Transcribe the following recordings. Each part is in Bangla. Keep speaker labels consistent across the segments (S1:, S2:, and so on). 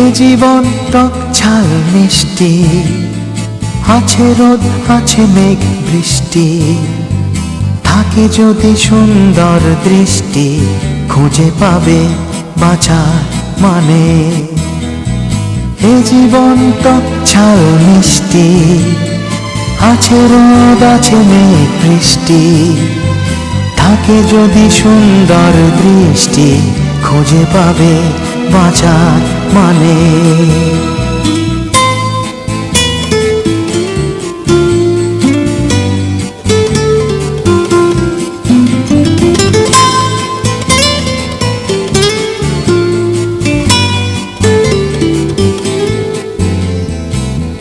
S1: এ জীবন টক ঝাল মিষ্টি, আছে রোদ আছে মেঘ বৃষ্টি, থাকে যদি সুন্দর দৃষ্টি, খুঁজে পাবে বাঁচার মানে। এ জীবন টক ঝাল মিষ্টি, আছে রোদ আছে মেঘ বৃষ্টি, থাকে যদি সুন্দর দৃষ্টি, খুঁজে পাবে বাঁচার মানে।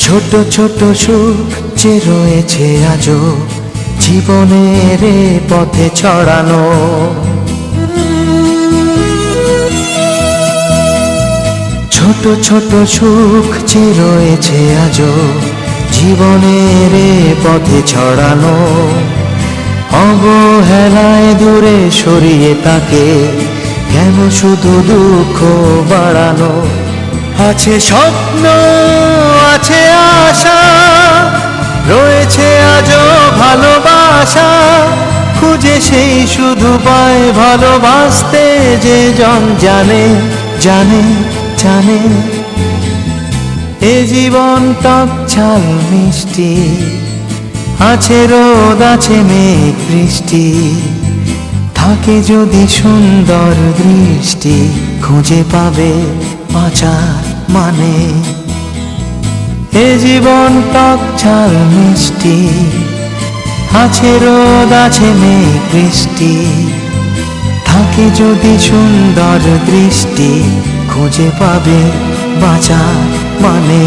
S1: ছোট ছোট সুখ যে রয়েছে আজও জীবনের এ পথে ছড়ানো, ছোট ছোট সুখ যে রয়েছে আজও জীবনের এ পথে ছড়ানো, অবহেলায় দূরে সরিয়ে তাকে কেন শুধু দুঃখ বাড়ানো। আছে স্বপ্ন আছে আশা, রয়েছে আজও ভালোবাসা, খুঁজে সেই শুধু পায় ভালোবাসতে যে জন জানে জানে জানে। এ জীবন টক ঝাল মিষ্টি, আছে রোদ আছে মেঘ বৃষ্টি, থাকে যদি সুন্দর দৃষ্টি, খুঁজে পাবে বাঁচার মানে। এ জীবন টক ঝাল মিষ্টি, আছে রোদ আছে মেঘ বৃষ্টি, থাকে যদি সুন্দর দৃষ্টি, খুঁজে পাবে বাঁচার মানে।